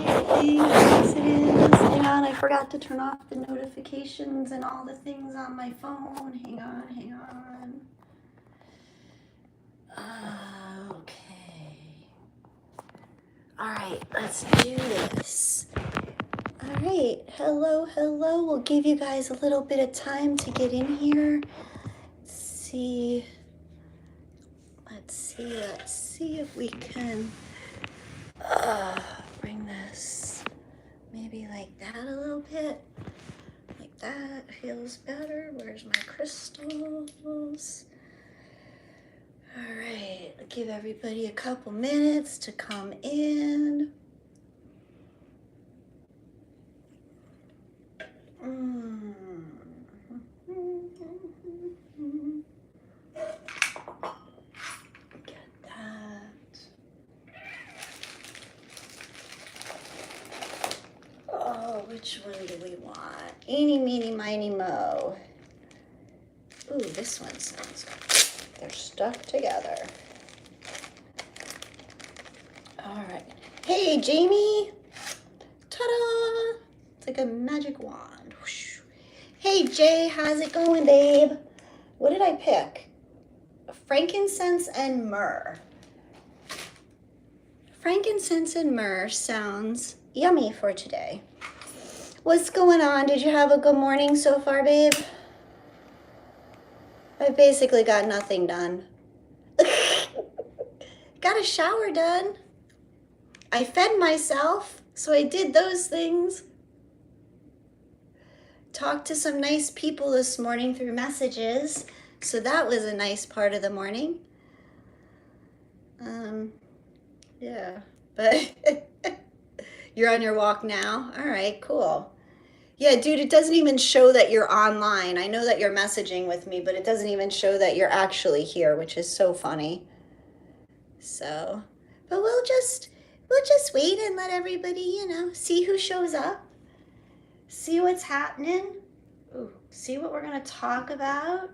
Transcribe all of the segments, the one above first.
Hang on, yes it is. Hang on, I forgot to turn off the notifications and all the things on my phone. Hang on, hang on. Okay. All right, let's do this. All right, hello, hello. We'll give you guys a little bit of time to get in here. Let's see if we can bring this maybe like that a little bit. Like that feels better. Where's my crystals? All right, I'll give everybody a couple minutes to come in. Get that. Oh, which one do we want? Eeny, meeny, miny, mo. Ooh, this one sounds good. They're stuck together. All right. Hey, Jamie. Ta-da! It's like a magic wand. Whoosh. Hey, Jay, how's it going, babe? What did I pick? Frankincense and myrrh. Frankincense and myrrh sounds yummy for today. What's going on? Did you have a good morning so far, babe? I basically got nothing done. Got a shower done. I fed myself, so I did those things. Talked to some nice people this morning through messages, so that was a nice part of the morning. Yeah, but you're on your walk now? All right, cool. Yeah, dude, it doesn't even show that you're online. I know that you're messaging with me, but it doesn't even show that you're actually here, which is so funny. So, but we'll just wait and let everybody, see who shows up. See what's happening. Ooh, see what we're going to talk about.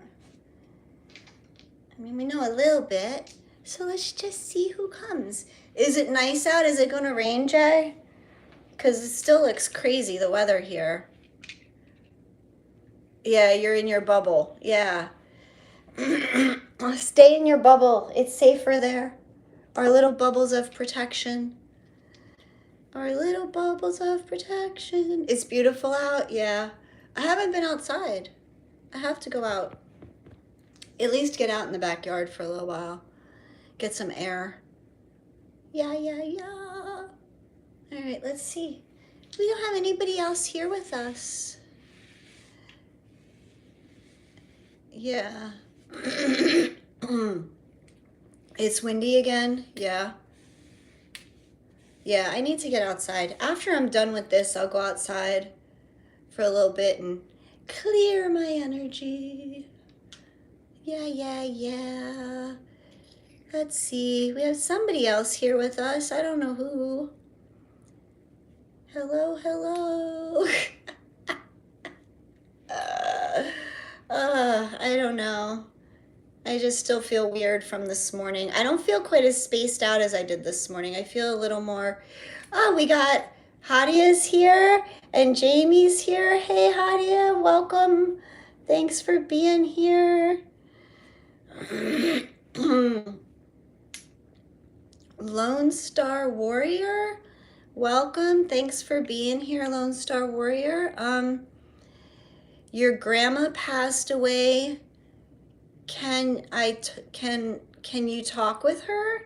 I mean, we know a little bit, so let's just see who comes. Is it nice out? Is it going to rain, Jay? Because it still looks crazy, the weather here. Yeah, you're in your bubble. Yeah. Stay in your bubble. It's safer there. Our little bubbles of protection. Our little bubbles of protection. It's beautiful out. Yeah. I haven't been outside. I have to go out. At least get out in the backyard for a little while. Get some air. Yeah. All right, let's see. We don't have anybody else here with us. Yeah. It's windy again. Yeah. Yeah, I need to get outside. After I'm done with this, I'll go outside for a little bit and clear my energy. Yeah. Let's see. We have somebody else here with us. I don't know who. Hello. I don't know. I just still feel weird from this morning. I don't feel quite as spaced out as I did this morning. I feel a little more, we got Hadia's here and Jamie's here. Hey, Hadia, welcome. Thanks for being here. Lone Star Warrior, welcome. Thanks for being here, Lone Star Warrior. Your grandma passed away. Can you talk with her?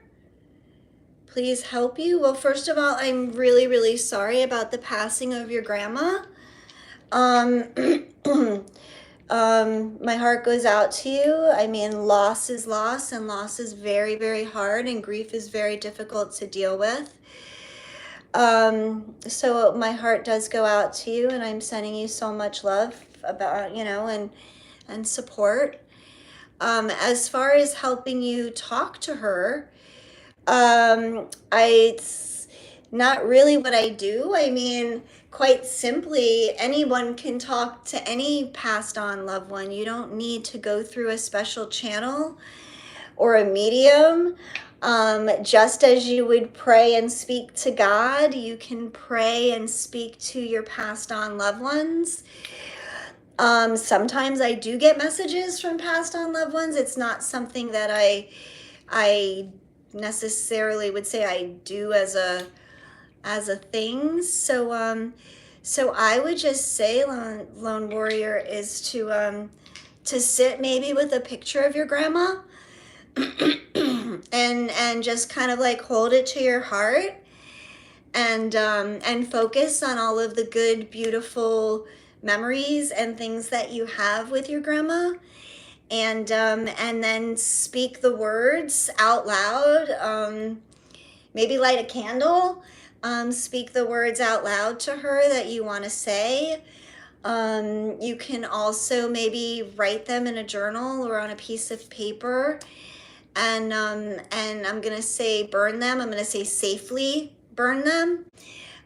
Please help you? Well, first of all, I'm really, really sorry about the passing of your grandma. My heart goes out to you. I mean, loss is loss, and loss is very, very hard, and grief is very difficult to deal with. So my heart does go out to you, and I'm sending you so much love about, and support. As far as helping you talk to her, it's not really what I do. I mean, quite simply, anyone can talk to any passed on loved one. You don't need to go through a special channel or a medium. Just as you would pray and speak to God, you can pray and speak to your passed on loved ones. Sometimes I do get messages from passed on loved ones. It's not something that I necessarily would say I do as a thing. So I would just say, lone warrior, is to sit maybe with a picture of your grandma, and just kind of like hold it to your heart, and focus on all of the good, beautiful memories and things that you have with your grandma, and then speak the words out loud. Maybe light a candle. Speak the words out loud to her that you want to say. You can also maybe write them in a journal or on a piece of paper, and I'm gonna say burn them. I'm gonna say safely burn them,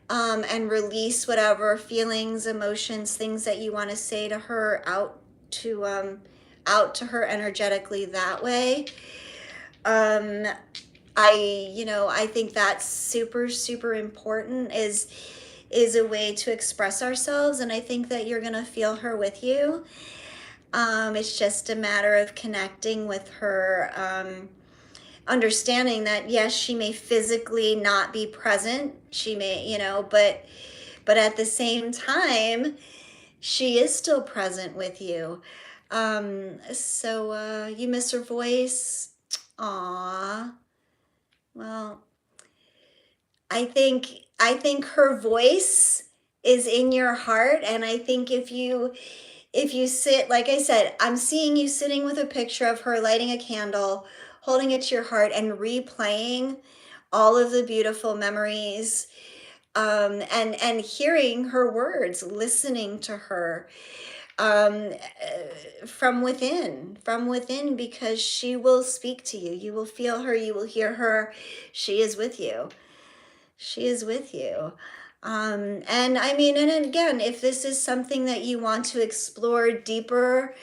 and release whatever feelings, emotions, things that you want to say to her out to her energetically that way. Um, I think that's super, super important, is a way to express ourselves, and I think that you're gonna feel her with you. It's just a matter of connecting with her, understanding that yes, she may physically not be present. She may, but at the same time, she is still present with you. So you miss her voice. Aw. Well, I think her voice is in your heart, and I think if you sit, like I said, I'm seeing you sitting with a picture of her, lighting a candle, holding it to your heart, and replaying all of the beautiful memories, and hearing her words, listening to her, from within, because she will speak to you. You will feel her. You will hear her. She is with you. She is with you. And I mean, and again, if this is something that you want to explore deeper,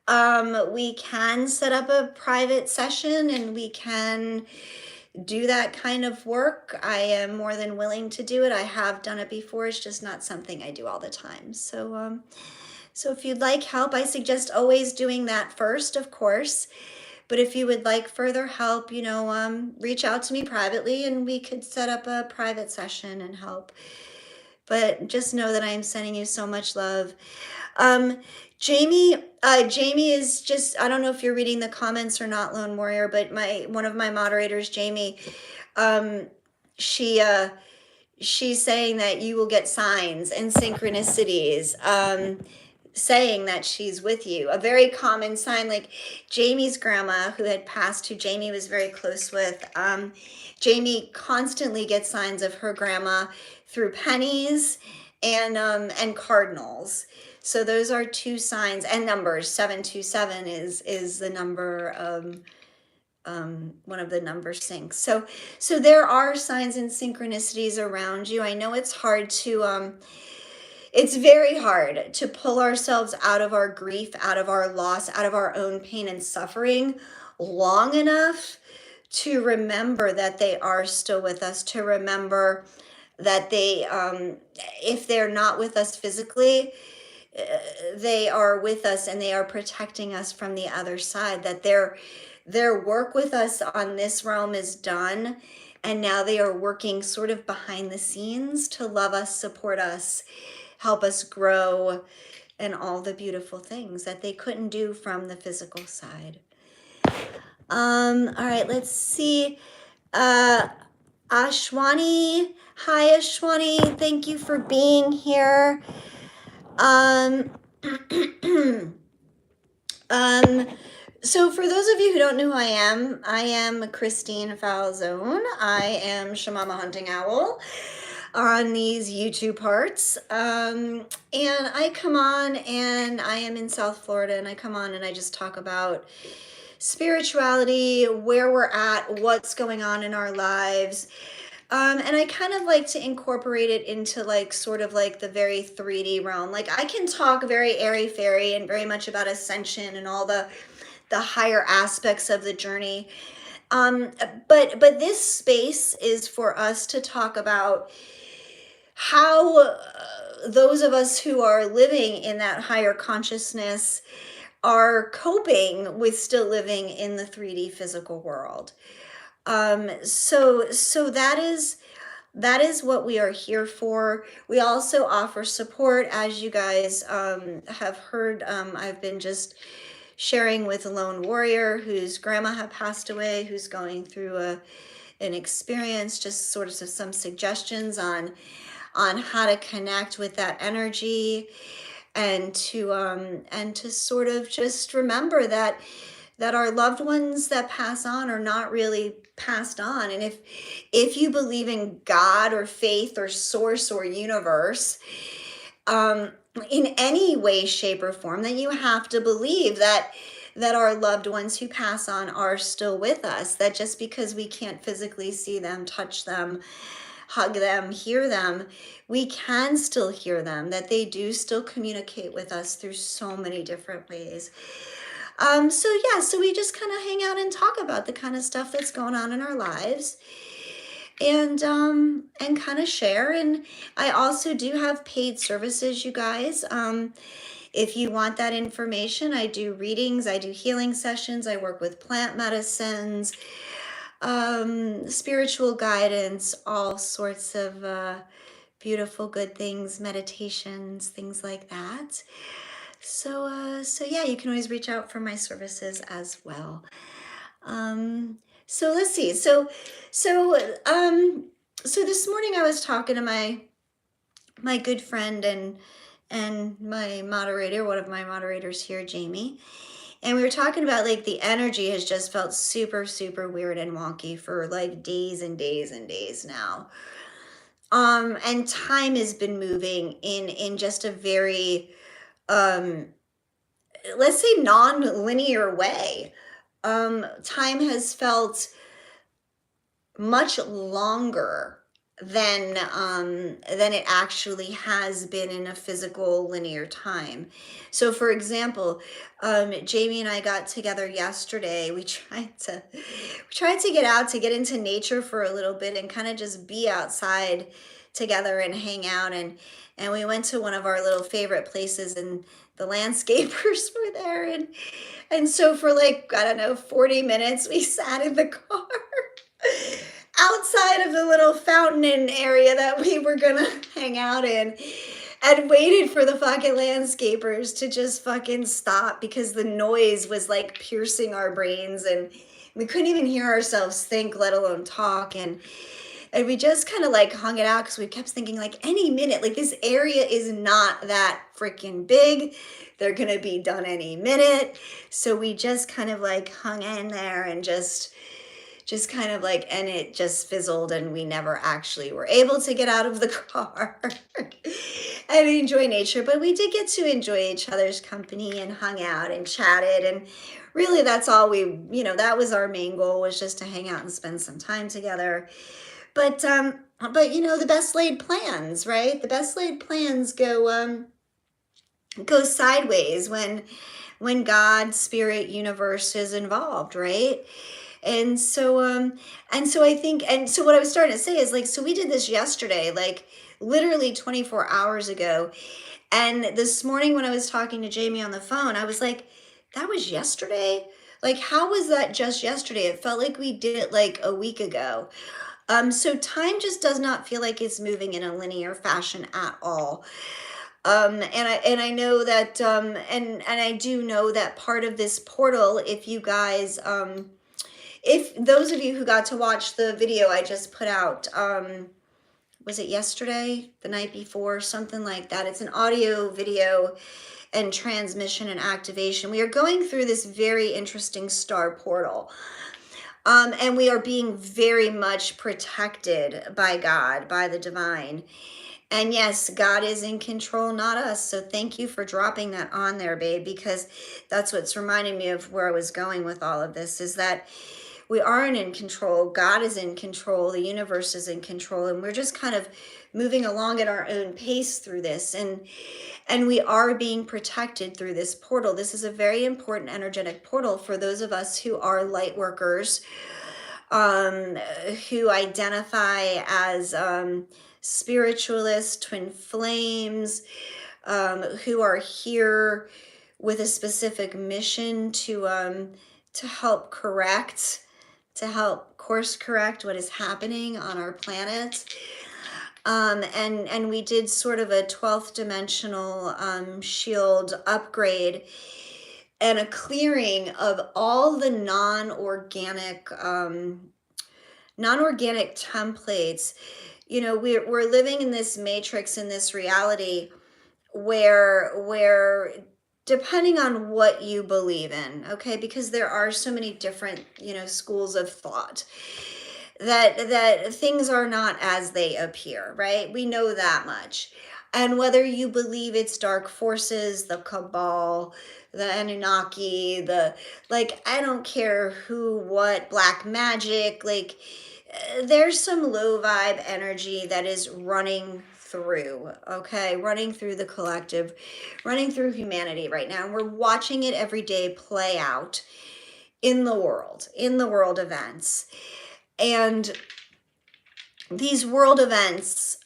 we can set up a private session and we can do that kind of work. I am more than willing to do it. I have done it before. It's just not something I do all the time. So if you'd like help, I suggest always doing that first, of course. But if you would like further help, reach out to me privately and we could set up a private session and help. But just know that I am sending you so much love. Jamie is just, I don't know if you're reading the comments or not, Lone Warrior, but one of my moderators, Jamie, she she's saying that you will get signs and synchronicities, saying that she's with you. A very common sign, like Jamie's grandma, who had passed, who Jamie was very close with. Jamie constantly gets signs of her grandma through pennies and cardinals. So those are two signs, and numbers. 727 is the number, one of the number syncs. So there are signs and synchronicities around you. I know it's hard to it's very hard to pull ourselves out of our grief, out of our loss, out of our own pain and suffering long enough to remember that they are still with us, to remember that they, if they're not with us physically, they are with us and they are protecting us from the other side, that their work with us on this realm is done, and now they are working sort of behind the scenes to love us, support us, help us grow, and all the beautiful things that they couldn't do from the physical side. All right, let's see. Ashwani, hi Ashwani, thank you for being here. So for those of you who don't know who I am Christine Falzone. I am Shamama Hunting Owl on these YouTube parts. And I come on, and I am in South Florida, and I come on and I just talk about spirituality, where we're at, what's going on in our lives. And I kind of like to incorporate it into like sort of like the very 3D realm. Like I can talk very airy-fairy and very much about ascension and all the higher aspects of the journey. Um, but this space is for us to talk about how those of us who are living in that higher consciousness are coping with still living in the 3D physical world. So that is what we are here for. We also offer support, as you guys have heard. I've been just sharing with a lone warrior whose grandma had passed away, who's going through an experience, just sort of some suggestions on how to connect with that energy, and to sort of just remember that our loved ones that pass on are not really passed on. And if you believe in God or faith or source or universe, um, in any way, shape, or form, then you have to believe that our loved ones who pass on are still with us. That just because we can't physically see them, touch them, hug them, hear them, we can still hear them, that they do still communicate with us through so many different ways. So yeah, so we just kind of hang out and talk about the kind of stuff that's going on in our lives, and kind of share. And I also do have paid services, you guys. If you want that information, I do readings, I do healing sessions, I work with plant medicines, spiritual guidance, all sorts of beautiful, good things, meditations, things like that. So yeah, you can always reach out for my services as well. So let's see. So this morning I was talking to my good friend and my moderator, one of my moderators here, Jamie. And we were talking about like the energy has just felt super, super weird and wonky for like days and days and days now. And time has been moving in just a very, let's say, non-linear way. Time has felt much longer than it actually has been in a physical linear time. So for example, Jamie and I got together yesterday. We tried to get out, to get into nature for a little bit and kind of just be outside together and hang out, and we went to one of our little favorite places, and the landscapers were there, and so for like, I don't know, 40 minutes we sat in the car outside of the little fountain area that we were gonna hang out in, and waited for the fucking landscapers to just fucking stop, because the noise was like piercing our brains and we couldn't even hear ourselves think, let alone talk. And we just kind of like hung it out, because we kept thinking like any minute, like this area is not that freaking big, they're gonna be done any minute. So we just kind of like hung in there and just kind of like, and it just fizzled, and we never actually were able to get out of the car and enjoy nature. But we did get to enjoy each other's company and hung out and chatted, and really that's all we, that was our main goal, was just to hang out and spend some time together. But the best laid plans, right? The best laid plans go sideways when God, spirit, universe is involved, right? And so I think, and so what I was starting to say is like, so we did this yesterday, like literally 24 hours ago. And this morning when I was talking to Jamie on the phone, I was like, that was yesterday? Like, how was that just yesterday? It felt like we did it like a week ago. So time just does not feel like it's moving in a linear fashion at all. And I know that, and I do know that part of this portal, if you guys, if those of you who got to watch the video I just put out, was it yesterday, the night before, something like that? It's an audio, video, and transmission and activation. We are going through this very interesting star portal. And we are being very much protected by God, by the divine. And yes, God is in control, not us. So thank you for dropping that on there, babe, because that's what's reminding me of where I was going with all of this, is that we aren't in control. God is in control. The universe is in control. And we're just kind of moving along at our own pace through this. And we are being protected through this portal. This is a very important energetic portal for those of us who are light workers, um, who identify as spiritualists, twin flames, who are here with a specific mission to help correct, to help course correct what is happening on our planet. And we did sort of a 12th dimensional shield upgrade and a clearing of all the non-organic templates. You know, we're living in this matrix, in this reality where depending on what you believe in, okay, because there are so many different, you know, schools of thought, that things are not as they appear, right? We know that much. And whether you believe it's dark forces, the cabal, the Anunnaki, the, like, I don't care who, what, black magic, like, there's some low vibe energy that is running through, okay, running through the collective, running through humanity right now. And we're watching it every day play out in the world events. And these world events,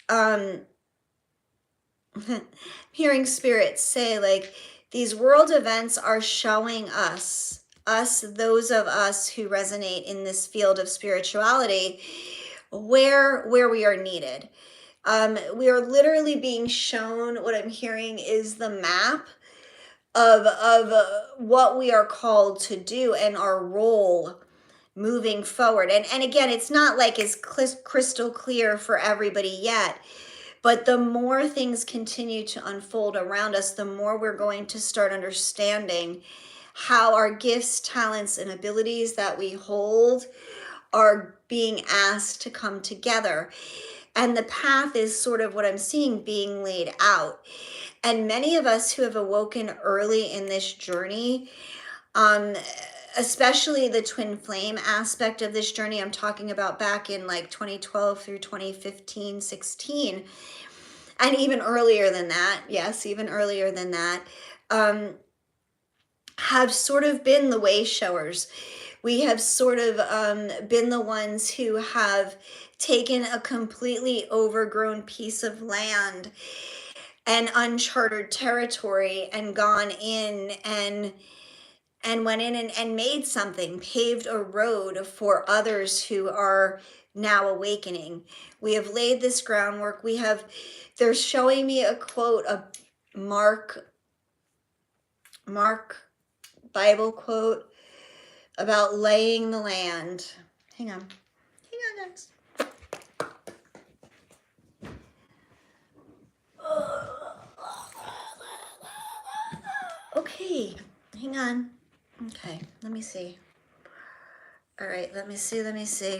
hearing spirits say, like, these world events are showing us, those of us who resonate in this field of spirituality, where we are needed. We are literally being shown, what I'm hearing is the map of what we are called to do and our role moving forward. And again, it's not like it's crystal clear for everybody yet, but the more things continue to unfold around us, the more we're going to start understanding how our gifts, talents, and abilities that we hold are being asked to come together. And the path is sort of what I'm seeing being laid out. And many of us who have awoken early in this journey, especially the twin flame aspect of this journey, I'm talking about back in like 2012 through 2015, 16, and even earlier than that, yes, even earlier than that, have sort of been the way showers. We have sort of been the ones who have taken a completely overgrown piece of land and uncharted territory and gone in and went in and made something, paved a road for others who are now awakening. We have laid this groundwork. They're showing me a quote, a Mark Bible quote about laying the land. Hang on, guys. Okay, hang on. Okay, let me see. All right, let me see.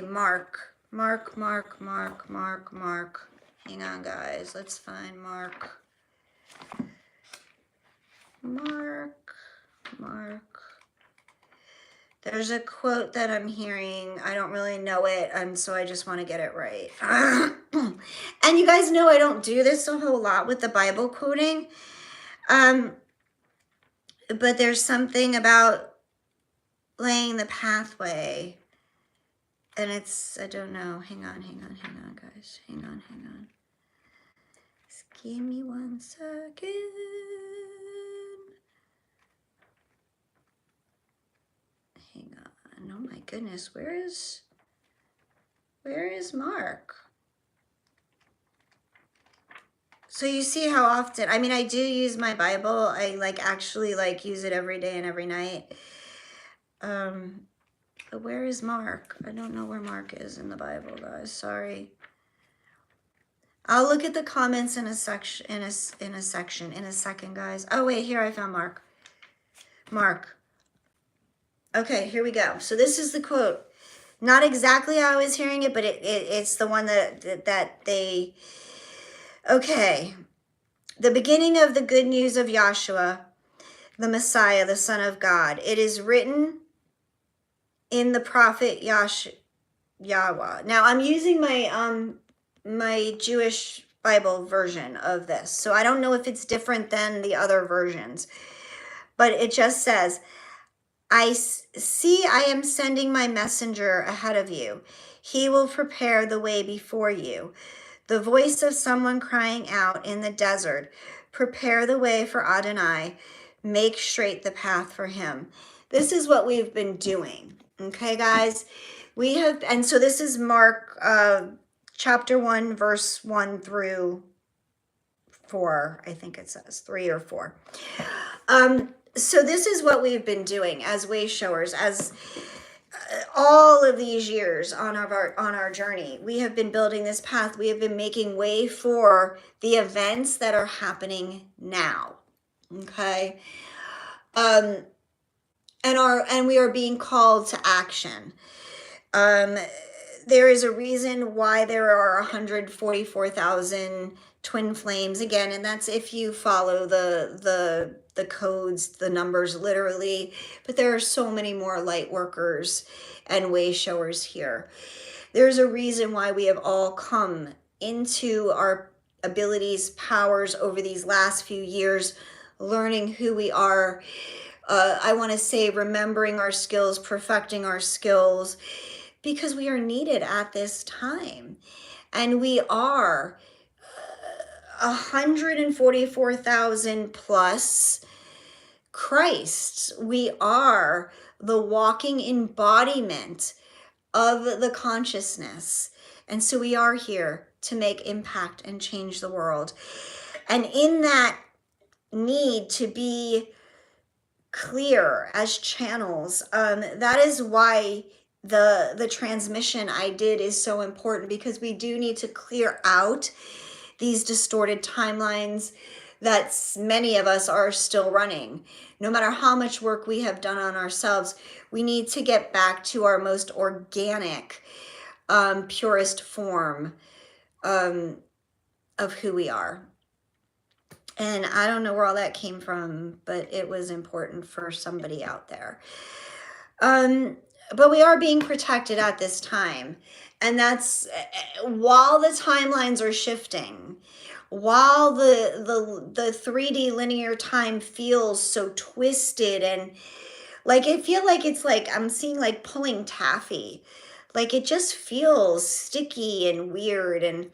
Mark. Hang on, guys. Let's find Mark. There's a quote that I'm hearing. I don't really know it, and so I just want to get it right. And you guys know I don't do this a whole lot with the Bible quoting. But there's something about laying the pathway, and it's, I don't know. Hang on, guys. Hang on. Just give me 1 second. Hang on. Oh my goodness, where is Mark? So you see how often, I mean, I do use my Bible. I actually use it every day and every night. But where is Mark? I don't know where Mark is in the Bible, guys. Sorry. I'll look at the comments in a second, guys. Oh wait, here I found Mark. Okay, here we go. So this is the quote. Not exactly how I was hearing it, but it's the one that they. Okay. The beginning of the good news of Yahshua, the Messiah, the Son of God. It is written in the prophet Yahweh. Now I'm using my Jewish Bible version of this, so I don't know if it's different than the other versions, but it just says, See, I am sending my messenger ahead of you. He will prepare the way before you. The voice of someone crying out in the desert, prepare the way for Adonai, make straight the path for him. This is what we've been doing. Okay, guys? We have, and so this is Mark chapter 1, verse 1 through 4. I think it says 3 or 4. So this is what we've been doing as way showers, as all of these years on our journey. We have been building this path. We have been making way for the events that are happening now. Okay. And we are being called to action. There is a reason why there are 144,000 twin flames again, and that's if you follow the codes, the numbers literally. But there are so many more light workers and way showers here. There's a reason why we have all come into our abilities, powers over these last few years, learning who we are. I want to say remembering our skills, perfecting our skills, because we are needed at this time. And we are 144,000 plus Christ. We are the walking embodiment of the consciousness. And so we are here to make impact and change the world. And in that need to be clear as channels, that is why the transmission I did is so important, because we do need to clear out these distorted timelines that many of us are still running. No matter how much work we have done on ourselves, we need to get back to our most organic, purest form of who we are. And I don't know where all that came from, but it was important for somebody out there. But we are being protected at this time. And that's while the timelines are shifting, while the 3D linear time feels so twisted, and like I feel like it's like I'm seeing like pulling taffy. Like it just feels sticky and weird, and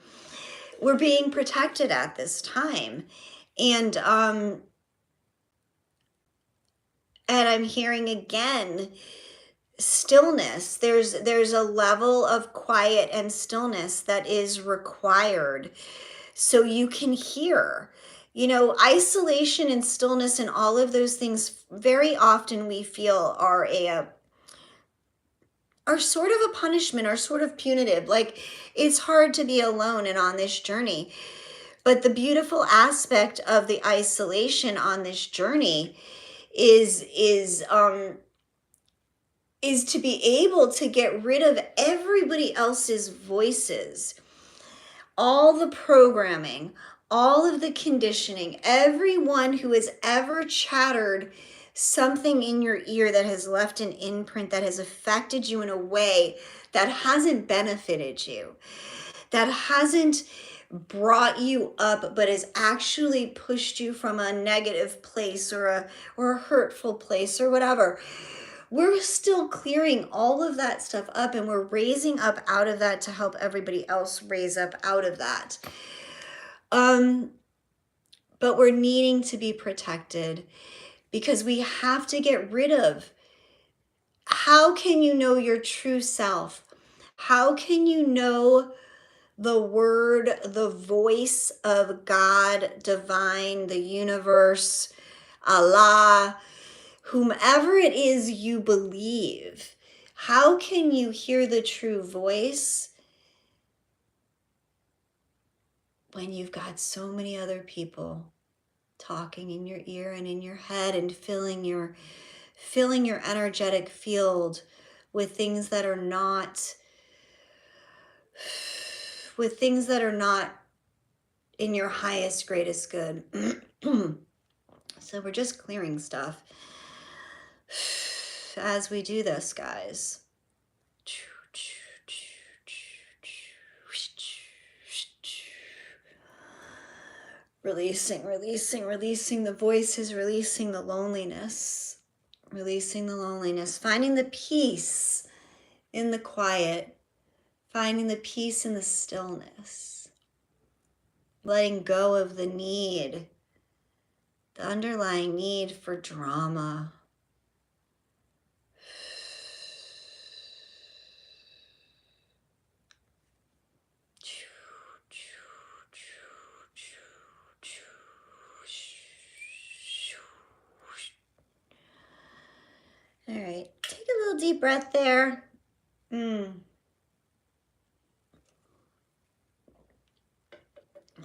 we're being protected at this time. And I'm hearing again stillness. There's a level of quiet and stillness that is required so you can hear. You know, isolation and stillness and all of those things very often we feel are sort of a punishment, or sort of punitive. Like it's hard to be alone and on this journey. But the beautiful aspect of the isolation on this journey is to be able to get rid of everybody else's voices, all the programming, all of the conditioning, everyone who has ever chattered something in your ear that has left an imprint, that has affected you in a way that hasn't benefited you, that hasn't brought you up, but has actually pushed you from a negative place or a hurtful place or whatever. We're still clearing all of that stuff up, and we're raising up out of that to help everybody else raise up out of that. But we're needing to be protected, because we have to get rid of. How can you know your true self? How can you know the word, the voice of God, divine, the universe, Allah, whomever it is you believe? How can you hear the true voice when you've got so many other people talking in your ear and in your head and filling your energetic field with things that are not in your highest, greatest good? So we're just clearing stuff as we do this, guys. Releasing the voices, releasing the loneliness, Releasing the loneliness, finding the peace in the quiet, finding the peace in the stillness, letting go of the need, the underlying need for drama. All right, take a little deep breath there. All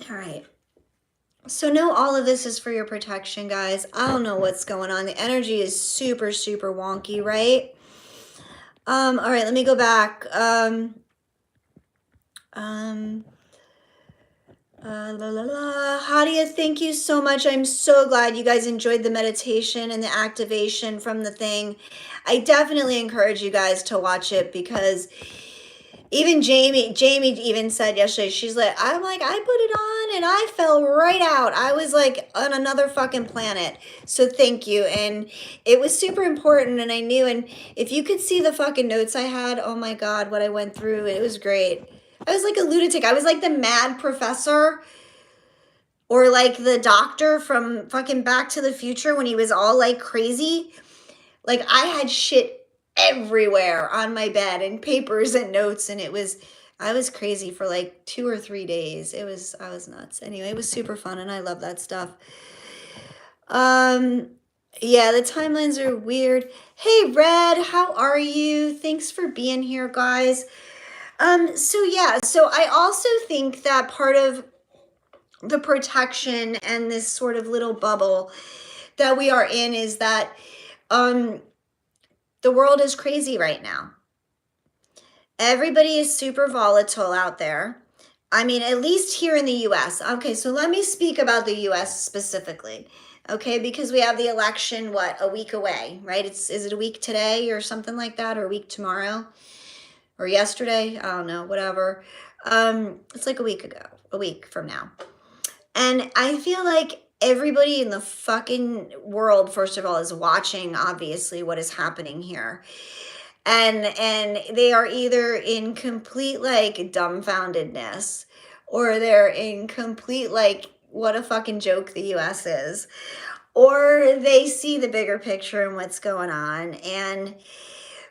right. So know all of this is for your protection, guys. I don't know what's going on. The energy is super, super wonky, right? All right, let me go back. Hadia, thank you so much. I'm so glad you guys enjoyed the meditation and the activation from the thing. I definitely encourage you guys to watch it because even Jamie even said yesterday, she's like, I put it on and I fell right out. I was like on another fucking planet. So thank you. And it was super important and I knew, and if you could see the fucking notes I had, oh my God, what I went through, it was great. I was like a lunatic. I was like the mad professor or like the doctor from fucking Back to the Future when he was all like crazy. Like I had shit everywhere on my bed and papers and notes, and I was crazy for like 2 or 3 days. I was nuts. Anyway, it was super fun and I love that stuff. Yeah, the timelines are weird. Hey Red, how are you? Thanks for being here, guys. So I also think that part of the protection and this sort of little bubble that we are in is that the world is crazy right now. Everybody is super volatile out there. I mean, at least here in the US. Okay, so let me speak about the US specifically. Okay, because we have the election, a week away, right? Is it a week today or something like that, or a week tomorrow? Or yesterday? I don't know, whatever. It's like a week from now. And I feel like everybody in the fucking world, first of all, is watching, obviously, what is happening here. And they are either in complete, like, dumbfoundedness, or they're in complete, like, what a fucking joke the US is. Or they see the bigger picture and what's going on.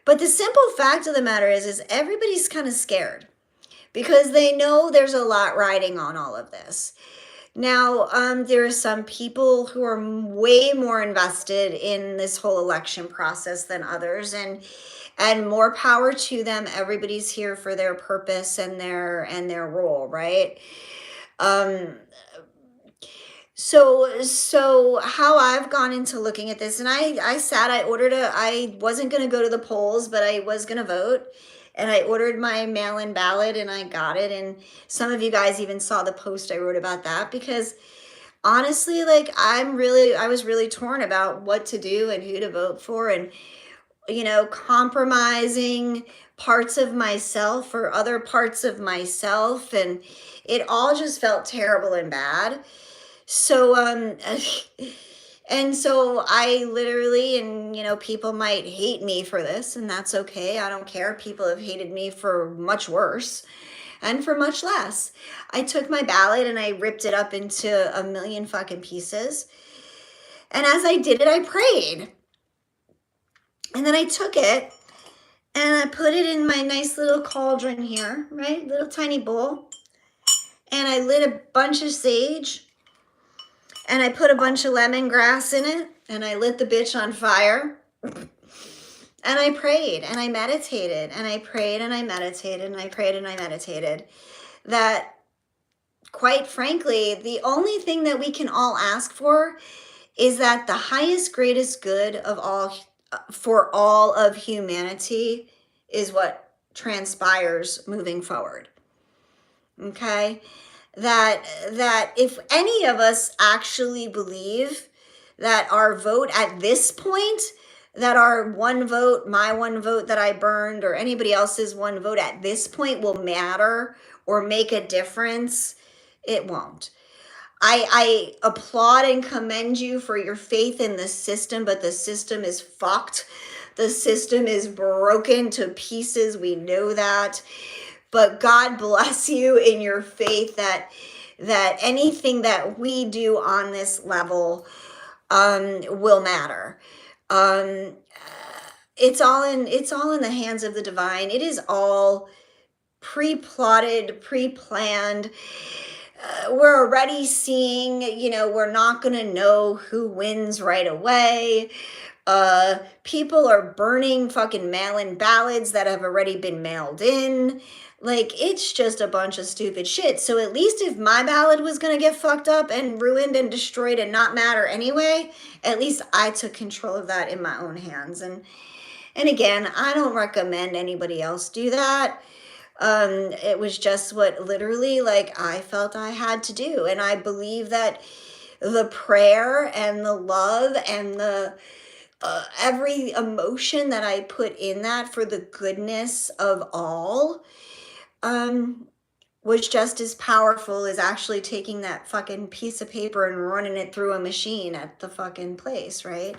But the simple fact of the matter is everybody's kind of scared because they know there's a lot riding on all of this. Now, there are some people who are way more invested in this whole election process than others, and more power to them. Everybody's here for their purpose and their role, right? So how I've gone into looking at this, and I wasn't going to go to the polls, but I was going to vote. And I ordered my mail-in ballot and I got it. And some of you guys even saw the post I wrote about that because honestly, like I was really torn about what to do and who to vote for, and, compromising parts of myself for other parts of myself. And it all just felt terrible and bad. So, and so I literally, and people might hate me for this, and that's okay. I don't care. People have hated me for much worse and for much less. I took my ballot and I ripped it up into a million fucking pieces. And as I did it, I prayed. And then I took it and I put it in my nice little cauldron here, right? Little tiny bowl. And I lit a bunch of sage. And I put a bunch of lemongrass in it, and I lit the bitch on fire. And I prayed, and I meditated, and I prayed, and I meditated, and I prayed, and I meditated. That, quite frankly, the only thing that we can all ask for is that the highest, greatest good of all, for all of humanity, is what transpires moving forward. Okay? That if any of us actually believe that our vote at this point, that our one vote, my one vote that I burned, or anybody else's one vote at this point will matter or make a difference, it won't. I applaud and commend you for your faith in the system, but the system is fucked. The system is broken to pieces. We know that. But God bless you in your faith that anything that we do on this level will matter. It's all in the hands of the divine. It is all pre-plotted, pre-planned. We're already seeing, we're not going to know who wins right away. People are burning fucking mail-in ballots that have already been mailed in. Like, it's just a bunch of stupid shit. So at least if my ballot was going to get fucked up and ruined and destroyed and not matter anyway, at least I took control of that in my own hands. And again, I don't recommend anybody else do that. It was just what literally, like, I felt I had to do. And I believe that the prayer and the love and the every emotion that I put in that for the goodness of all was just as powerful as actually taking that fucking piece of paper and running it through a machine at the fucking place, right?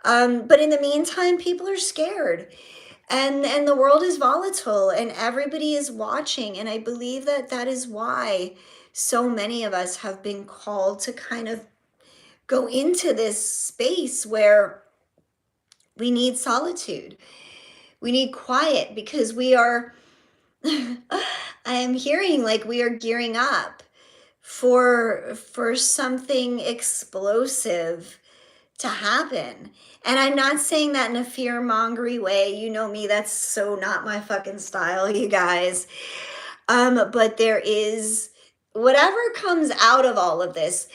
But in the meantime, people are scared. And the world is volatile and everybody is watching. And I believe that is why so many of us have been called to kind of go into this space where we need solitude. We need quiet because we are, I am hearing like we are gearing up for something explosive to happen. And I'm not saying that in a fear-mongery way. You know me, that's so not my fucking style, you guys. But there is, whatever comes out of all of this,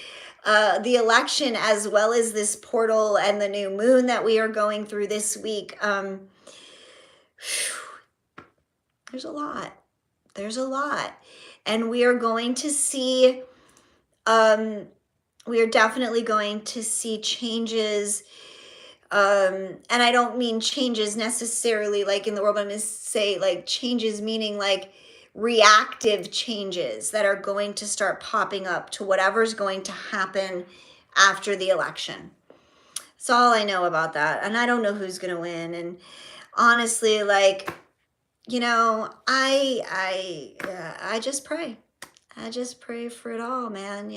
the election as well as this portal and the new moon that we are going through this week, there's a lot. There's a lot. And we are going to see, we are definitely going to see changes. And I don't mean changes necessarily like in the world, I'm going to say like changes meaning like reactive changes that are going to start popping up to whatever's going to happen after the election. That's all I know about that. And I don't know who's going to win. And honestly, like, I just pray. I just pray for it all, man,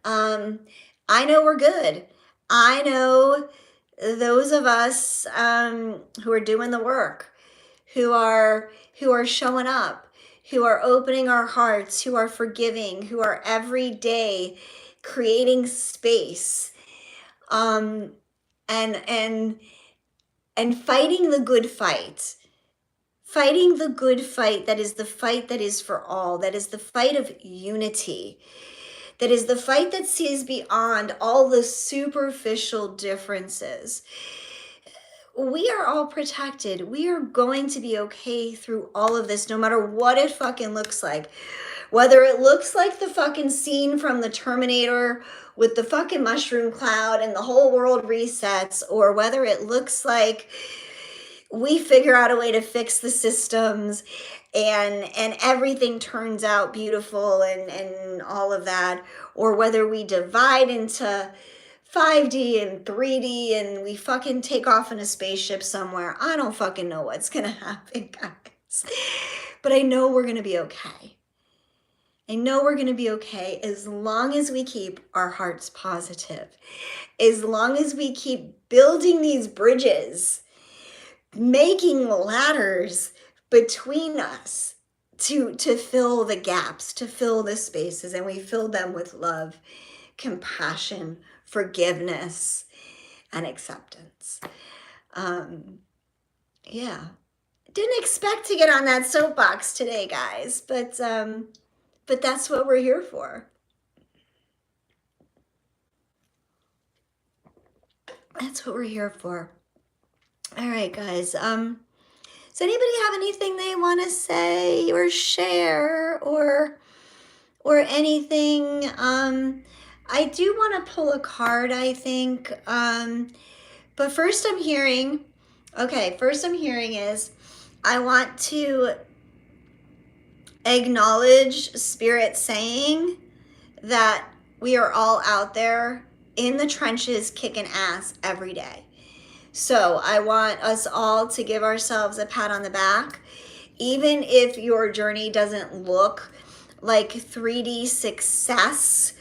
I know we're good. I know those of us who are doing the work, who are showing up, who are opening our hearts, who are forgiving, who are every day creating space, and fighting the good fight. Fighting the good fight that is the fight that is for all, that is the fight of unity, that is the fight that sees beyond all the superficial differences. We are all protected. We are going to be okay through all of this, no matter what it fucking looks like. Whether it looks like the fucking scene from the Terminator with the fucking mushroom cloud and the whole world resets, or whether it looks like we figure out a way to fix the systems and everything turns out beautiful and all of that, or whether we divide into 5D and 3D and we fucking take off in a spaceship somewhere. I don't fucking know what's gonna happen, guys. But I know we're gonna be okay. I know we're gonna be okay as long as we keep our hearts positive. As long as we keep building these bridges, making ladders between us to fill the gaps, to fill the spaces, and we fill them with love, compassion, forgiveness, and acceptance. Yeah, didn't expect to get on that soapbox today, guys, but that's what we're here for. That's what we're here for. All right, guys. Does anybody have anything they want to say or share or anything? I do want to pull a card, I think. But first I'm hearing is I want to acknowledge Spirit saying that we are all out there in the trenches kicking ass every day. So I want us all to give ourselves a pat on the back. Even if your journey doesn't look like 3D success,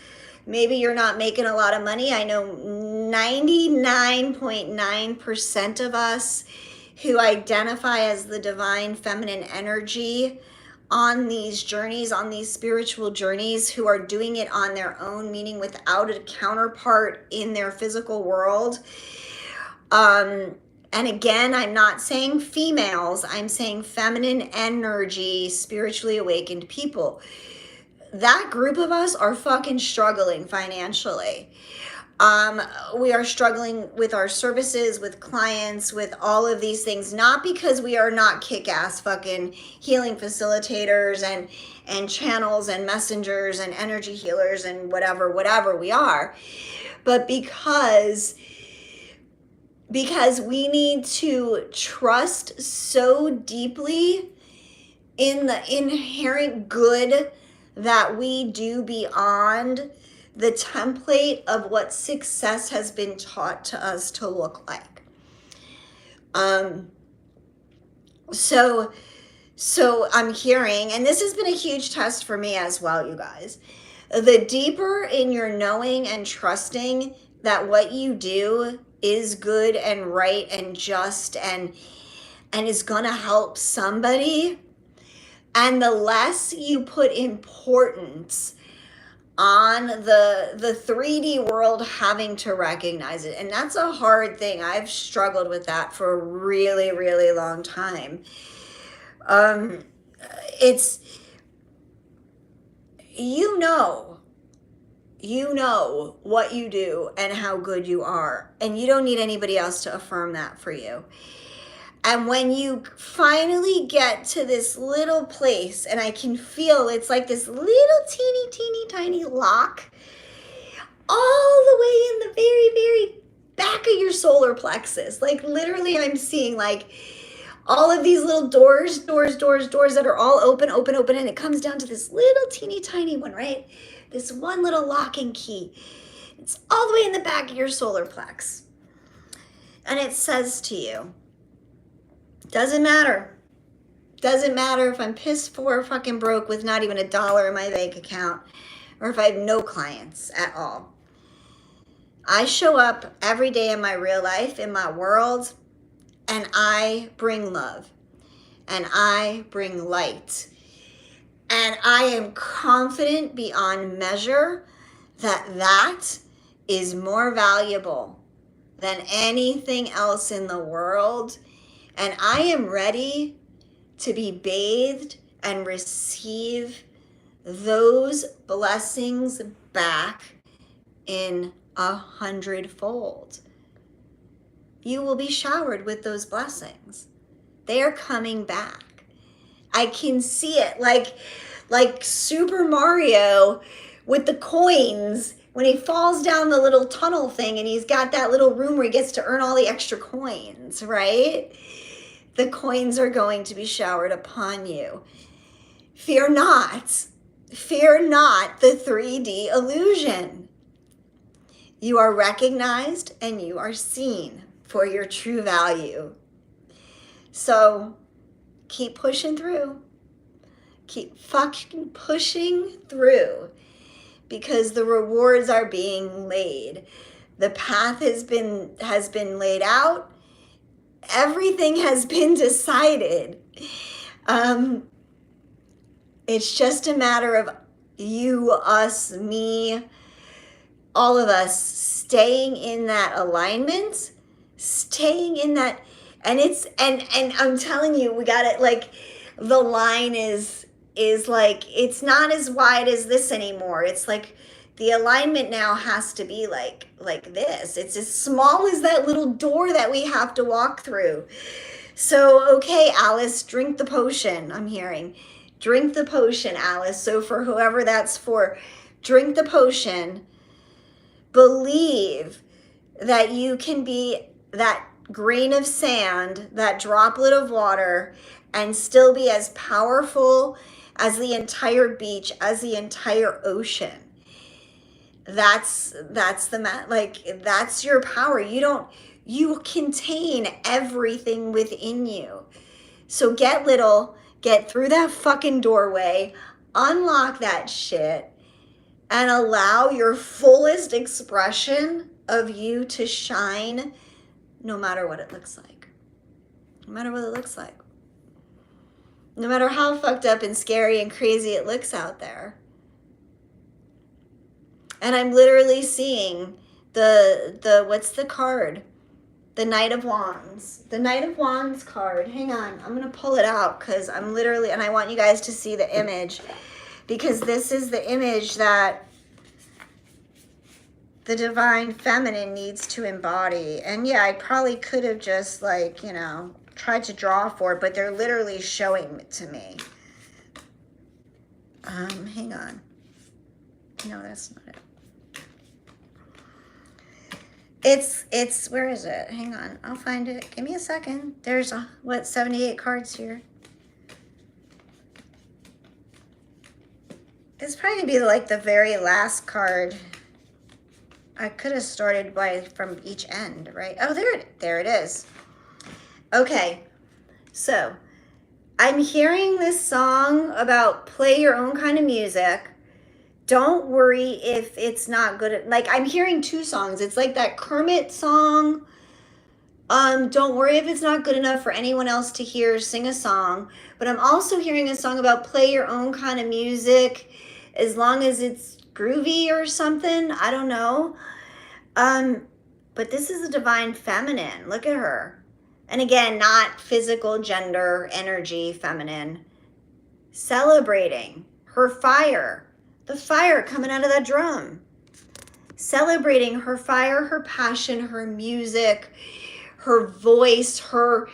maybe you're not making a lot of money. I know 99.9% of us who identify as the divine feminine energy on these journeys, on these spiritual journeys, who are doing it on their own, meaning without a counterpart in their physical world. And again, I'm not saying females, I'm saying feminine energy, spiritually awakened people. That group of us are fucking struggling financially. We are struggling with our services, with clients, with all of these things, not because we are not kick-ass fucking healing facilitators and channels and messengers and energy healers and whatever we are, but because we need to trust so deeply in the inherent good that we do beyond the template of what success has been taught to us to look like. So I'm hearing, and this has been a huge test for me as well, you guys, the deeper in your knowing and trusting that what you do is good and right and just and is gonna help somebody, and the less you put importance on the 3D world having to recognize it. And that's a hard thing. I've struggled with that for a really, really long time. It's, you know what you do and how good you are, and you don't need anybody else to affirm that for you. And when you finally get to this little place, and I can feel it's like this little teeny tiny lock all the way in the very, very back of your solar plexus. Like literally I'm seeing like all of these little doors that are all open, and it comes down to this little teeny tiny one, right? This one little lock and key. It's all the way in the back of your solar plex. And it says to you, doesn't matter if I'm pissed poor fucking broke with not even $1 in my bank account, or if I have no clients at all. I show up every day in my real life, in my world, and I bring love, and I bring light. And I am confident beyond measure that is more valuable than anything else in the world. And I am ready to be bathed and receive those blessings back in 100-fold. You will be showered with those blessings. They are coming back. I can see it like Super Mario with the coins when he falls down the little tunnel thing and he's got that little room where he gets to earn all the extra coins, right? The coins are going to be showered upon you. Fear not the 3D illusion. You are recognized and you are seen for your true value. So keep pushing through. Keep fucking pushing through, because the rewards are being laid. The path has been laid out. Everything has been decided. It's just a matter of you, us, me, all of us staying in that alignment, staying in that. And it's, and I'm telling you, we got it. Like the line is like, it's not as wide as this anymore. It's like the alignment now has to be like this. It's as small as that little door that we have to walk through. So, okay, Alice, drink the potion. I'm hearing, drink the potion, Alice. So for whoever that's for, drink the potion. Believe that you can be that grain of sand, that droplet of water, and still be as powerful as the entire beach, as the entire ocean. That's that's your power. You contain everything within you. So get little, get through that fucking doorway, unlock that shit, and allow your fullest expression of you to shine, no matter what it looks like. No matter what it looks like. No matter how fucked up and scary and crazy it looks out there. And I'm literally seeing the what's the card? The Knight of Wands. The Knight of Wands card. Hang on. I'm going to pull it out because I'm literally, and I want you guys to see the image, because this is the image that the divine feminine needs to embody. And yeah, I probably could have just like, you know, tried to draw for it, but they're literally showing it to me. Hang on. No, that's not it. It's, where is it? Hang on, I'll find it. Give me a second. There's, 78 cards here. It's probably gonna be like the very last card. I could have started from each end, right? Oh, there it is. Okay, so I'm hearing this song about play your own kind of music. Don't worry if it's not good. Like, I'm hearing two songs. It's like that Kermit song. Don't worry if it's not good enough for anyone else to hear. Sing a song. But I'm also hearing a song about play your own kind of music, as long as it's groovy or something. I don't know. But this is a divine feminine. Look at her. And again, not physical gender energy feminine. Celebrating her fire. The fire coming out of that drum. Celebrating her fire, her passion, her music, her voice, her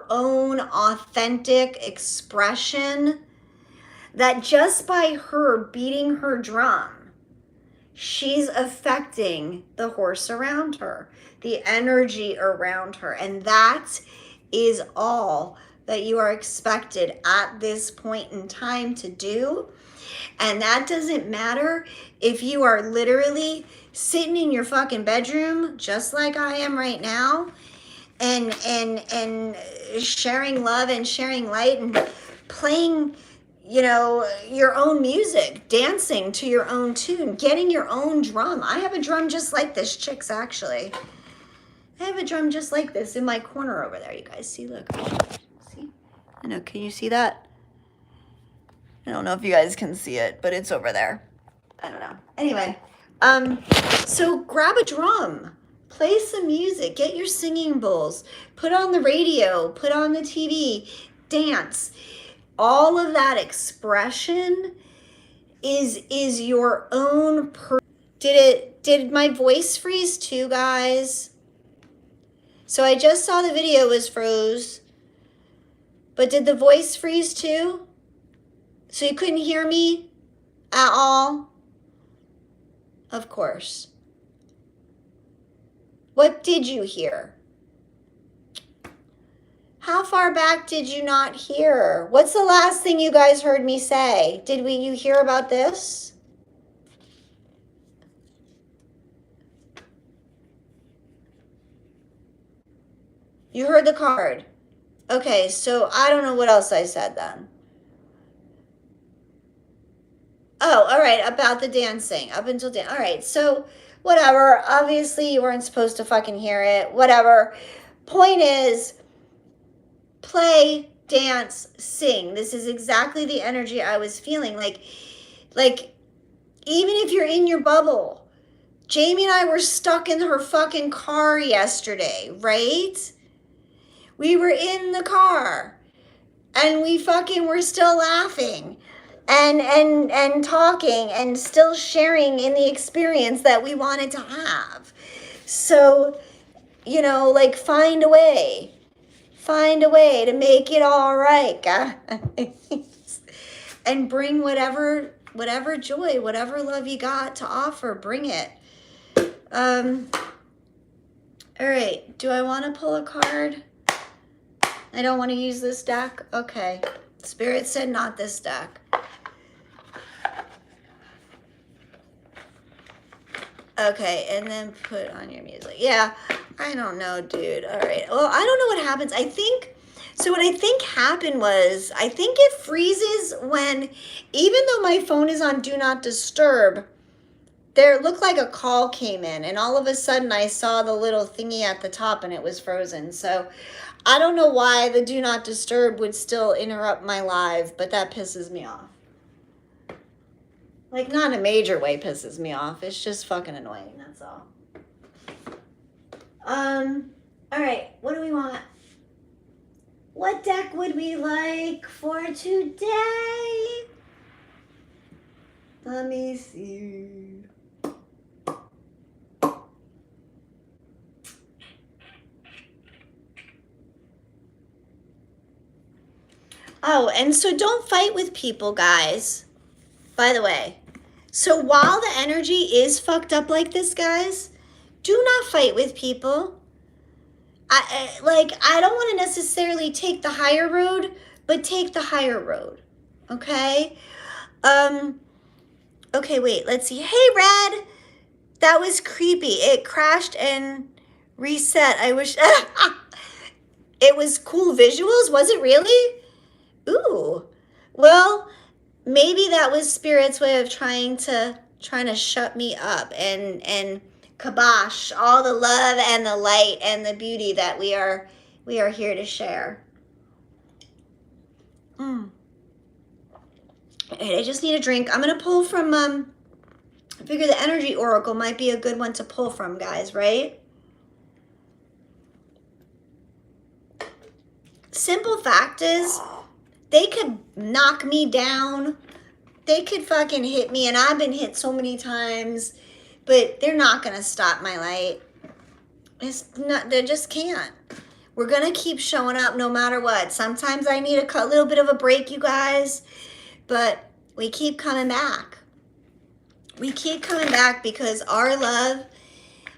own authentic expression. That just by her beating her drum, she's affecting the horse around her, the energy around her. And that is all that you are expected at this point in time to do. And that doesn't matter if you are literally sitting in your fucking bedroom, just like I am right now, and sharing love and sharing light and playing, you know, your own music, dancing to your own tune, getting your own drum. I have a drum just like this, chicks, actually. I have a drum just like this in my corner over there. You guys see? Look. See? I know. Can you see that? I don't know if you guys can see it, but it's over there. I don't know. Anyway, so grab a drum, play some music, get your singing bowls, put on the radio, put on the TV, dance. All of that expression is your own. Did my voice freeze too, guys? So I just saw the video was froze, but did the voice freeze too? So you couldn't hear me at all? Of course. What did you hear? How far back did you not hear? What's the last thing you guys heard me say? Did you hear about this? You heard the card. Okay, so I don't know what else I said then. Oh, all right, about the dancing, up until dance. All right, so whatever. Obviously, you weren't supposed to fucking hear it. Whatever. Point is, play, dance, sing. This is exactly the energy I was feeling. Like, even if you're in your bubble, Jamie and I were stuck in her fucking car yesterday, right? We were in the car, and we fucking were still laughing and talking and still sharing in the experience that we wanted to have. So, you know, like, find a way to make it all right, guys. And bring whatever joy, whatever love you got to offer, bring it. All right, do I want to pull a card? I don't want to use this deck? Okay. Spirit said not this deck. Okay, and then put on your music. Yeah, I don't know, dude. All right. Well, I don't know what happens. I think, so what I think happened was, I think it freezes when, even though my phone is on Do Not Disturb, there looked like a call came in, and all of a sudden I saw the little thingy at the top and it was frozen. So I don't know why the Do Not Disturb would still interrupt my live, but that pisses me off. Like, not in a major way pisses me off. It's just fucking annoying, that's all. All right, what do we want? What deck would we like for today? Let me see. Oh, and so don't fight with people, guys. By the way. So while the energy is fucked up like this, guys, do not fight with people. I don't want to necessarily take the higher road, but take the higher road. Okay? Okay, wait, let's see. Hey, Red. That was creepy. It crashed and reset. I wish it was cool visuals. Was it really? Ooh. Well, maybe that was Spirit's way of trying to shut me up and kibosh all the love and the light and the beauty that we are here to share. Okay, I just need a drink. I'm gonna pull from I figure the energy oracle might be a good one to pull from, guys, right? Simple fact is, they could knock me down. They could fucking hit me, and I've been hit so many times, but they're not gonna stop my light. It's not, they just can't. We're gonna keep showing up no matter what. Sometimes I need a little bit of a break, you guys, but we keep coming back. We keep coming back because our love,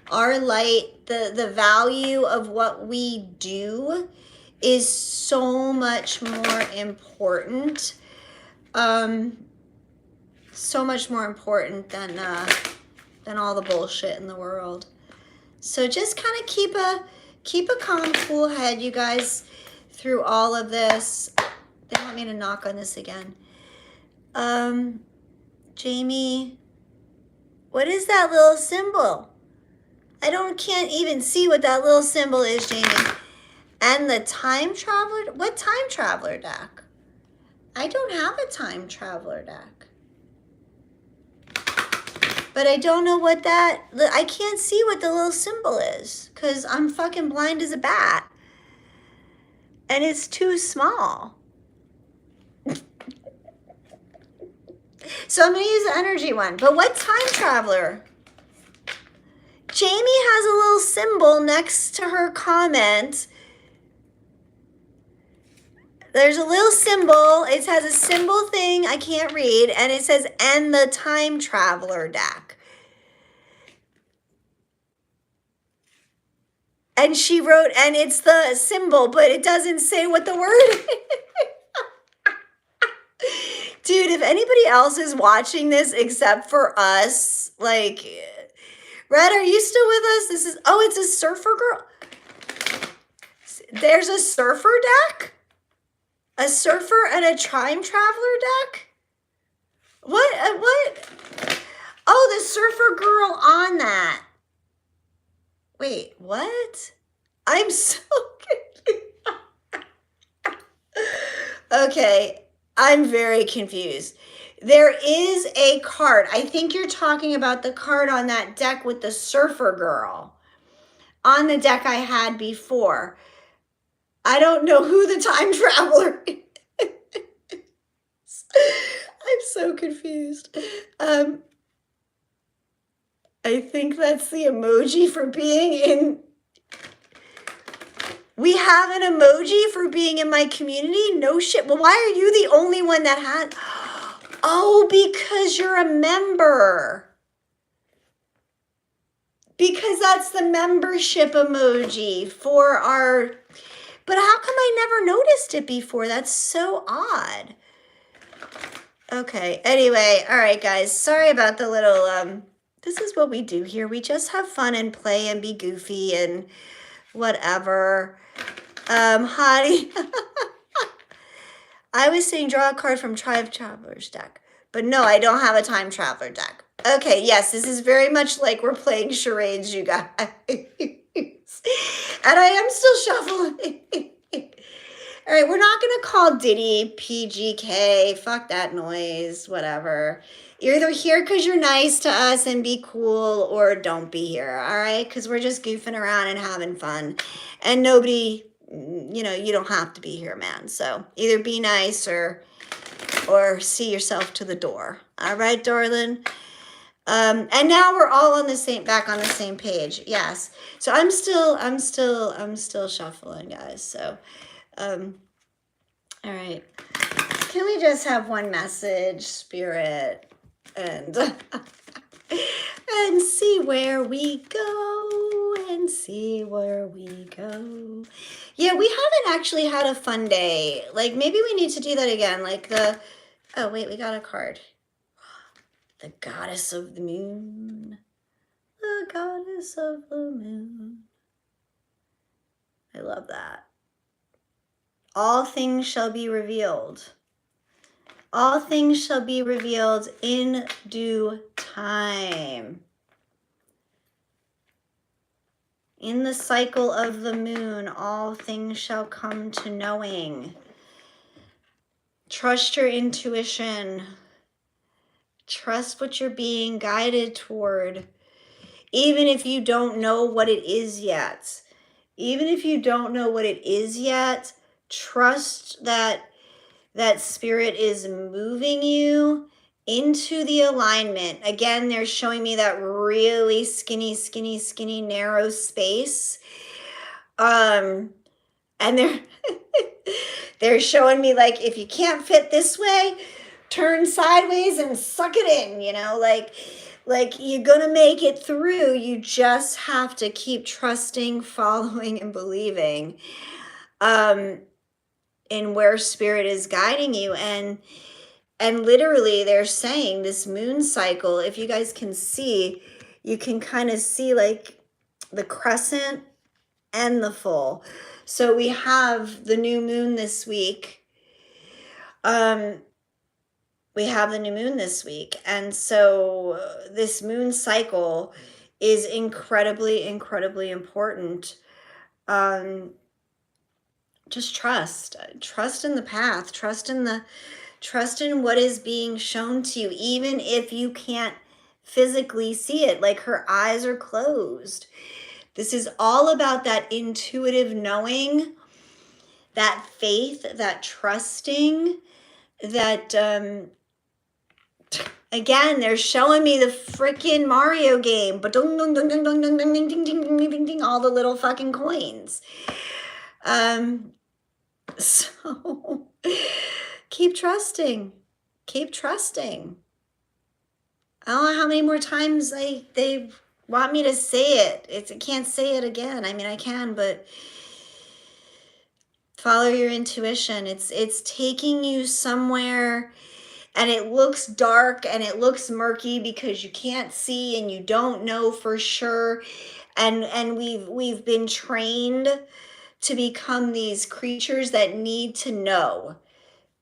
our light, the value of what we do is so much more important. So much more important than all the bullshit in the world. So just kind of keep a calm, cool head, you guys, through all of this. They want me to knock on this again. Jamie, what is that little symbol? Can't even see what that little symbol is, Jamie. And the time traveler, what time traveler deck? I don't have a time traveler deck. But I don't know what I can't see what the little symbol is because I'm fucking blind as a bat. And it's too small. So I'm going to use the energy one. But what time traveler? Jamie has a little symbol next to her comment. There's a little symbol. It has a symbol thing I can't read. And it says, and the time traveler deck. And she wrote, and it's the symbol, but it doesn't say what the word is. Dude, if anybody else is watching this except for us, like, Red, are you still with us? It's a surfer girl. There's a surfer deck? A surfer and a time traveler deck? What? Oh, the surfer girl on that. Wait, what? I'm so confused. Okay, I'm very confused. There is a card. I think you're talking about the card on that deck with the surfer girl. On the deck I had before. I don't know who the time traveler is. I'm so confused. I think that's the emoji for being in. We have an emoji for being in my community? No shit. Well, why are you the only one that had? Oh, because you're a member. Because that's the membership emoji for our. But how come I never noticed it before? That's so odd. Okay, anyway, all right, guys. Sorry about the little This is what we do here. We just have fun and play and be goofy and whatever. Hottie. I was saying draw a card from Time Traveler's deck. But no, I don't have a Time Traveler deck. Okay, yes, this is very much like we're playing charades, you guys. And I am still shuffling. All right, we're not going to call Diddy PGK. Fuck that noise, whatever. You're either here because you're nice to us and be cool, or don't be here, all right? Because we're just goofing around and having fun. And nobody, you know, you don't have to be here, man. So either be nice or see yourself to the door. All right, darling? And now we're all on the same, back on the same page. Yes. So I'm still shuffling, guys. So, all right. Can we just have one message, Spirit, and and see where we go, and see where we go. Yeah, we haven't actually had a fun day. Like, maybe we need to do that again. Like oh wait, we got a card. The goddess of the moon. The goddess of the moon. I love that. All things shall be revealed. All things shall be revealed in due time. In the cycle of the moon, all things shall come to knowing. Trust your intuition. Trust what you're being guided toward. Even if you don't know what it is yet. Even if you don't know what it is yet, trust that spirit is moving you into the alignment. Again, they're showing me that really skinny, narrow space. And they're showing me, like, if you can't fit this way, turn sideways and suck it in, you know, like you're gonna make it through. You just have to keep trusting, following, and believing in where spirit is guiding you. And literally they're saying this moon cycle, if you guys can see, you can kind of see like the crescent and the full. So we have the new moon this week. We have the new moon this week. And so this moon cycle is incredibly important. Just trust in the path, trust in what is being shown to you, even if you can't physically see it, like her eyes are closed. This is all about that intuitive knowing, that faith, that trusting, that, again, they're showing me the freaking Mario game, but all the little fucking coins. So keep trusting. I don't know how many more times they want me to say it. I can't say it again. I mean, I can, but follow your intuition. It's taking you somewhere, and it looks dark and it looks murky because you can't see and you don't know for sure. And we've been trained to become these creatures that need to know.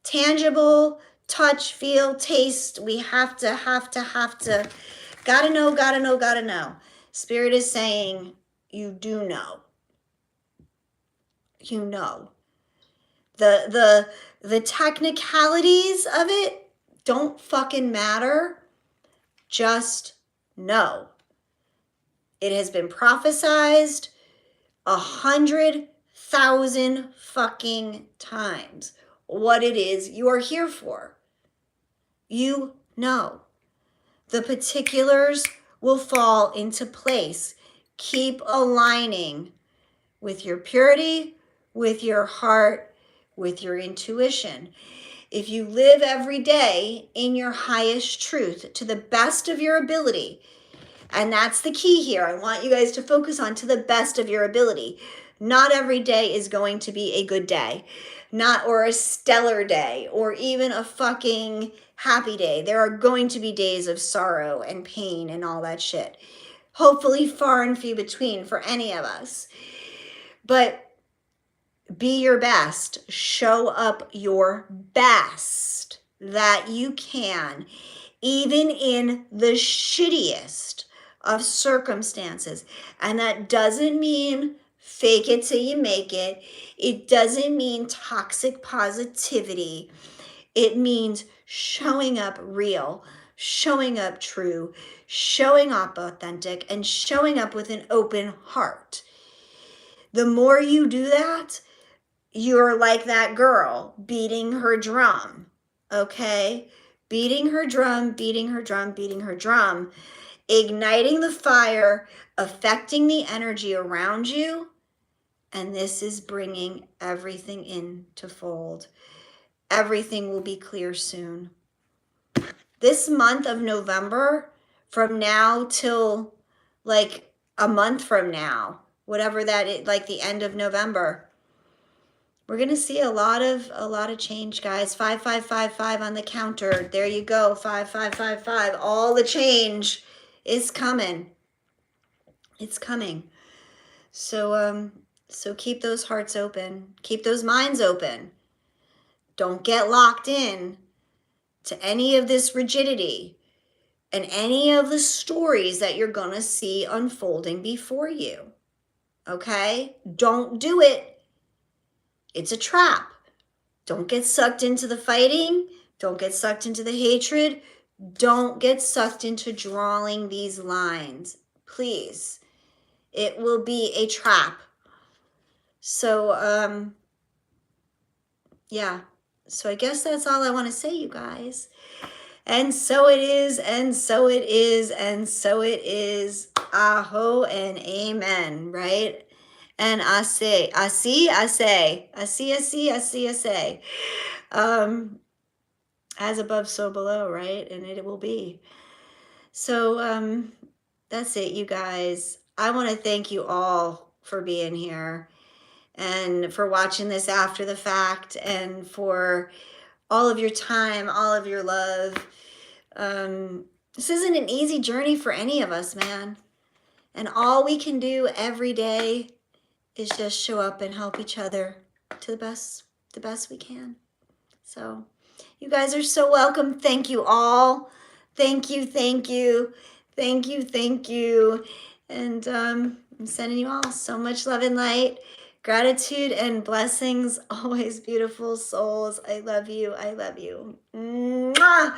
Tangible, touch, feel, taste. We have to. Gotta know. Spirit is saying, you do know. You know. The technicalities of it don't fucking matter. Just know. It has been prophesized 100,000 fucking times what it is you are here for. You know. The particulars will fall into place. Keep aligning with your purity, with your heart, with your intuition. If you live every day in your highest truth to the best of your ability, and that's the key here, I want you guys to focus on to the best of your ability. Not every day is going to be a good day. not, or a stellar day, or even a fucking happy day. There are going to be days of sorrow and pain and all that shit. Hopefully far and few between for any of us. But be your best. Show up your best that you can, even in the shittiest of circumstances. And that doesn't mean fake it till you make it. It doesn't mean toxic positivity. It means showing up real, showing up true, showing up authentic, and showing up with an open heart. The more you do that, you're like that girl beating her drum, okay? Beating her drum, beating her drum, beating her drum, igniting the fire, affecting the energy around you, and this is bringing everything into fold. Everything will be clear soon. This month of November, from now till like a month from now, whatever that is, like the end of November, we're going to see a lot of change, guys. 5555 on the counter. There you go. 5555. All the change is coming. It's coming. So keep those hearts open. Keep those minds open. Don't get locked in to any of this rigidity and any of the stories that you're going to see unfolding before you. Okay? Don't do it. It's a trap. Don't get sucked into the fighting. Don't get sucked into the hatred. Don't get sucked into drawing these lines. Please. It will be a trap. So, yeah. So I guess that's all I want to say, you guys. And so it is, and so it is, and so it is. Aho and amen, right? And I say. As above, so below, right? And it will be. So that's it, you guys. I want to thank you all for being here and for watching this after the fact and for all of your time, all of your love. This isn't an easy journey for any of us, man. And all we can do every day is just show up and help each other to the best we can. So you guys are so welcome. Thank you all. Thank you. And I'm sending you all so much love and light, gratitude and blessings. Always beautiful souls. I love you. Mwah!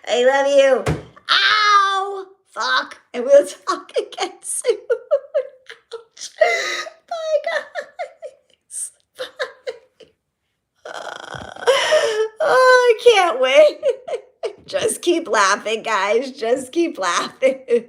I love you. Ow! Fuck. And we'll talk again soon. Bye, guys. Bye. Oh, I can't wait. Just keep laughing, guys. Just keep laughing.